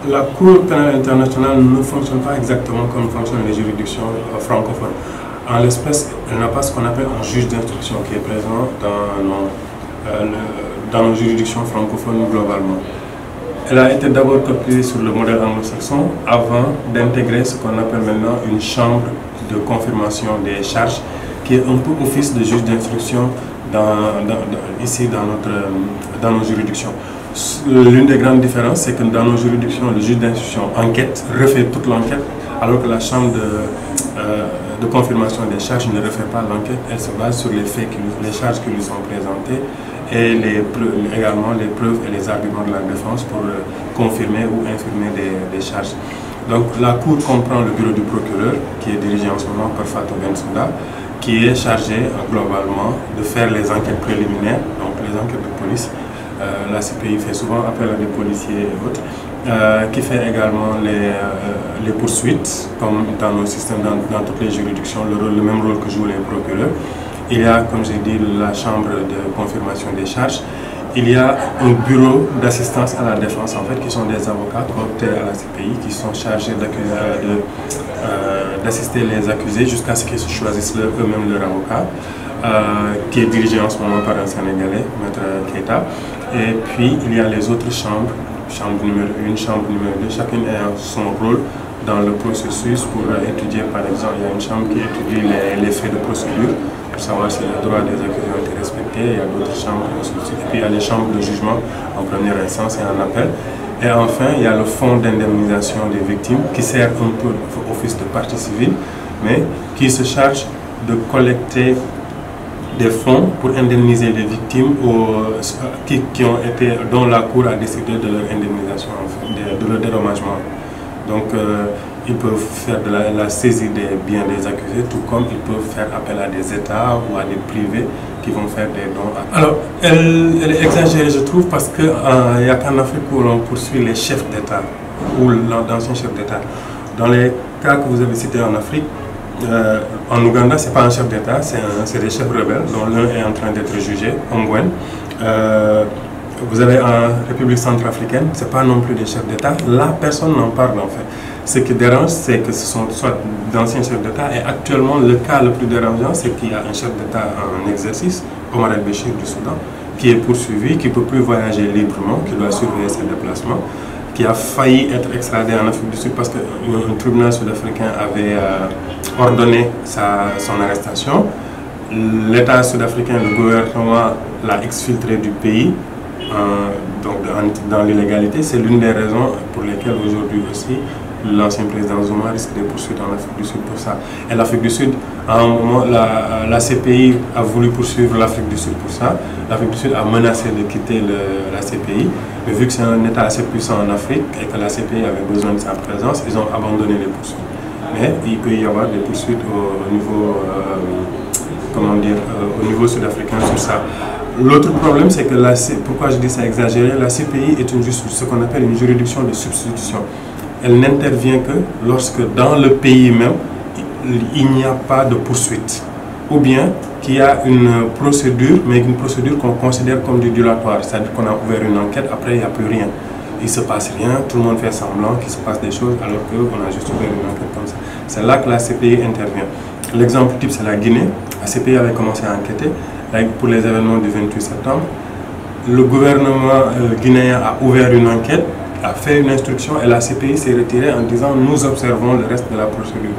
la Cour pénale internationale ne fonctionne pas exactement comme fonctionnent les juridictions francophones. En l'espèce, elle n'a pas ce qu'on appelle un juge d'instruction qui est présent dans nos juridictions francophones globalement. Elle a été d'abord copiée sur le modèle anglo-saxon avant d'intégrer ce qu'on appelle maintenant une chambre de confirmation des charges qui est un peu office de juge d'instruction ici dans nos juridictions. L'une des grandes différences, c'est que dans nos juridictions, le juge d'instruction enquête, refait toute l'enquête, alors que la chambre de confirmation des charges ne refait pas l'enquête, elle se base sur les faits, les charges qui lui sont présentées et également les preuves et les arguments de la défense pour confirmer ou infirmer des charges. Donc la Cour comprend le bureau du procureur, qui est dirigé en ce moment par Fatou Bensouda, qui est chargé globalement de faire les enquêtes préliminaires, donc les enquêtes de police. La CPI fait souvent appel à des policiers et autres, qui fait également les poursuites, comme dans nos systèmes, dans toutes les juridictions, le même rôle que jouent les procureurs. Il y a, comme j'ai dit, la chambre de confirmation des charges. Il y a un bureau d'assistance à la défense, en fait, qui sont des avocats cooptés à la CPI, qui sont chargés d'assister les accusés jusqu'à ce qu'ils choisissent eux-mêmes leur avocat, qui est dirigé en ce moment par un Sénégalais, Maître Keita. Et puis, il y a les autres chambres, chambre numéro 1, chambre numéro 2, chacune ayant son rôle dans le processus pour étudier, par exemple, il y a une chambre qui étudie les faits de procédure, pour savoir si les droits des accusés ont été respectés. Il y a d'autres chambres, et puis il y a les chambres de jugement en première instance et en appel. Et enfin, il y a le fonds d'indemnisation des victimes qui sert un peu office de partie civile, mais qui se charge de collecter des fonds pour indemniser les victimes dont la Cour a décidé de leur indemnisation, de leur dédommagement. Donc, ils peuvent faire de la saisie des biens des accusés, tout comme ils peuvent faire appel à des États ou à des privés qui vont faire des dons. Alors, elle est exagérée, je trouve, parce qu'il n'y a qu'en Afrique où l'on poursuit les chefs d'État ou d'anciens chefs d'État. Dans les cas que vous avez cités en Afrique, en Ouganda, ce n'est pas un chef d'État, c'est des chefs rebelles, dont l'un est en train d'être jugé, Ongwen. Vous avez en République centrafricaine, ce n'est pas non plus des chefs d'État. Là, personne n'en parle en fait. Ce qui dérange, c'est que ce sont soit d'anciens chefs d'État, et actuellement, le cas le plus dérangeant, c'est qu'il y a un chef d'État en exercice, Omar el-Béchir du Soudan, qui est poursuivi, qui ne peut plus voyager librement, qui doit surveiller ses déplacements, qui a failli être extradé en Afrique du Sud parce qu'un tribunal sud-africain avait ordonné son arrestation. L'État sud-africain, le gouvernement, l'a exfiltré du pays, donc dans l'illégalité. C'est l'une des raisons pour lesquelles aujourd'hui aussi l'ancien président Zuma risque des poursuites en Afrique du Sud pour ça. Et l'Afrique du Sud, à un moment, la CPI a voulu poursuivre l'Afrique du Sud pour ça. L'Afrique du Sud a menacé de quitter la CPI. Mais vu que c'est un État assez puissant en Afrique et que la CPI avait besoin de sa présence, ils ont abandonné les poursuites. Mais il peut y avoir des poursuites au niveau, au niveau sud-africain sur ça. L'autre problème, c'est que pourquoi je dis ça exagéré, la CPI est ce qu'on appelle une juridiction de substitution. Elle n'intervient que lorsque dans le pays même, il n'y a pas de poursuite. Ou bien qu'il y a une procédure, mais une procédure qu'on considère comme du dilatoire. C'est-à-dire qu'on a ouvert une enquête, après il n'y a plus rien. Il ne se passe rien, tout le monde fait semblant qu'il se passe des choses alors qu'on a juste ouvert une enquête comme ça. C'est là que la CPI intervient. L'exemple type, c'est la Guinée. La CPI avait commencé à enquêter pour les événements du 28 septembre. Le gouvernement guinéen a ouvert une enquête, a fait une instruction et la CPI s'est retirée en disant nous observons le reste de la procédure.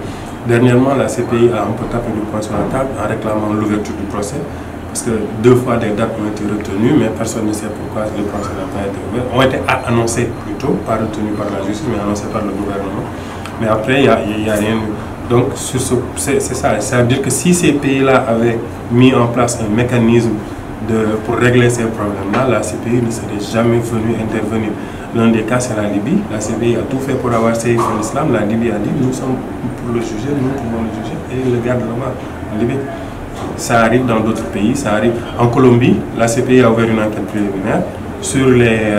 Dernièrement, la CPI a un peu tapé du poing sur la table en réclamant l'ouverture du procès parce que 2 fois des dates ont été retenues, mais personne ne sait pourquoi le procès n'a pas été ouvert. Ont été annoncées plutôt, pas retenues par la justice, mais annoncées par le gouvernement. Mais après, il n'y a rien. Donc, c'est ça. C'est-à-dire que si ces pays-là avaient mis en place un mécanisme pour régler ces problèmes-là, la CPI ne serait jamais venue intervenir. L'un des cas, c'est la Libye. La CPI a tout fait pour avoir séif en islam. La Libye a dit nous sommes pour le juger, nous pouvons le juger, et le garde là-bas en Libye. Ça arrive dans d'autres pays, ça arrive en Colombie. La CPI a ouvert une enquête préliminaire sur les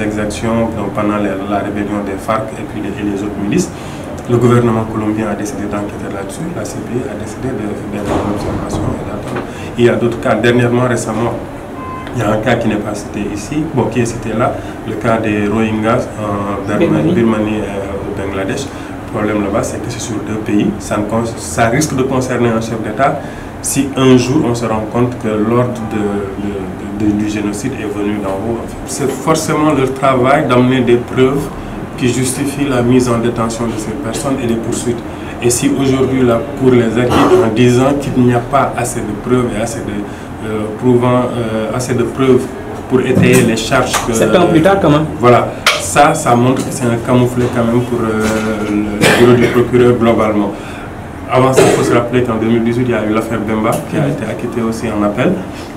exactions pendant la rébellion des FARC et puis les autres milices. Le gouvernement colombien a décidé d'enquêter là-dessus. La CPI a décidé de faire une observation et d'attendre. Il y a d'autres cas. Dernièrement, récemment, Il y a un cas qui n'est pas cité ici, bon, qui est cité là, le cas des Rohingyas en Birmanie et au Bangladesh. Le problème là-bas, c'est que c'est sur 2 pays. Ça risque de concerner un chef d'État si un jour on se rend compte que l'ordre du génocide est venu d'en haut. En fait. C'est forcément leur travail d'amener des preuves qui justifient la mise en détention de ces personnes et les poursuites. Et si aujourd'hui la Cour les acquitte en disant qu'il n'y a pas assez de preuves et assez de preuves pour étayer les charges que... 7 ans plus tard quand même. Voilà, ça montre que c'est un camouflet quand même pour le bureau du procureur globalement. Avant ça, il faut se rappeler qu'en 2018, il y a eu l'affaire Bemba qui a été acquittée aussi en appel,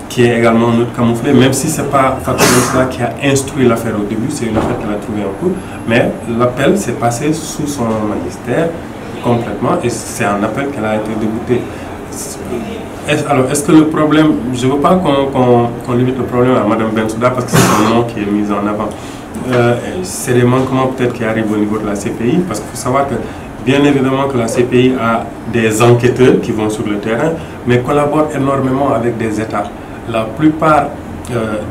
qui est également un autre camouflet, même si ce n'est pas Fatou Bensouda qui a instruit l'affaire au début, c'est une affaire qu'elle a trouvée en cours, mais l'appel s'est passé sous son magistère complètement et c'est un appel qu'elle a été déboutée. Alors, est-ce que le problème, je ne veux pas qu'on limite le problème à Mme Bensouda parce que c'est son nom qui est mis en avant. C'est des manquements peut-être qui arrivent au niveau de la CPI, parce qu'il faut savoir que bien évidemment que la CPI a des enquêteurs qui vont sur le terrain, mais collabore énormément avec des États. La plupart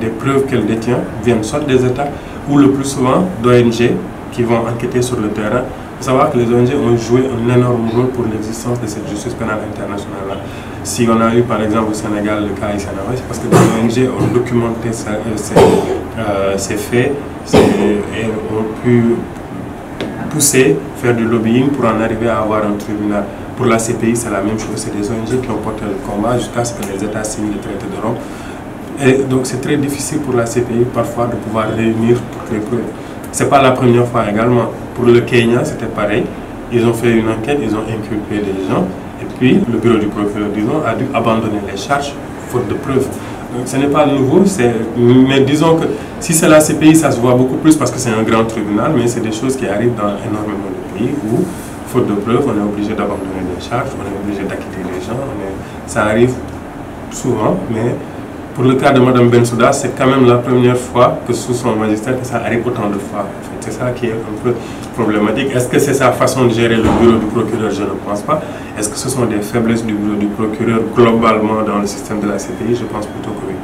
des preuves qu'elle détient viennent soit des États ou le plus souvent d'ONG qui vont enquêter sur le terrain. Il faut savoir que les ONG ont joué un énorme rôle pour l'existence de cette justice pénale internationale-là. Si on a eu par exemple au Sénégal le cas Issanawa, c'est parce que les ONG ont documenté ces faits et ont pu pousser, faire du lobbying pour en arriver à avoir un tribunal. Pour la CPI, c'est la même chose. C'est des ONG qui ont porté le combat jusqu'à ce que les États signent le traité de Rome. Et donc c'est très difficile pour la CPI parfois de pouvoir réunir toutes les preuves. Ce n'est pas la première fois également. Pour le Kenya, c'était pareil. Ils ont fait une enquête, ils ont inculpé des gens. Et puis le bureau du procureur, disons, a dû abandonner les charges faute de preuves. Donc ce n'est pas nouveau, mais disons que si c'est la CPI, ça se voit beaucoup plus parce que c'est un grand tribunal, mais c'est des choses qui arrivent dans énormément de pays où, faute de preuves, on est obligé d'abandonner les charges, on est obligé d'acquitter les gens. Ça arrive souvent, mais pour le cas de Mme Bensouda, c'est quand même la première fois que sous son magistère que ça arrive autant de fois. En fait, c'est ça qui est un peu problématique. Est-ce que c'est sa façon de gérer le bureau du procureur? Je ne pense pas. Est-ce que ce sont des faiblesses du bureau du procureur globalement dans le système de la CPI? Je pense plutôt que oui.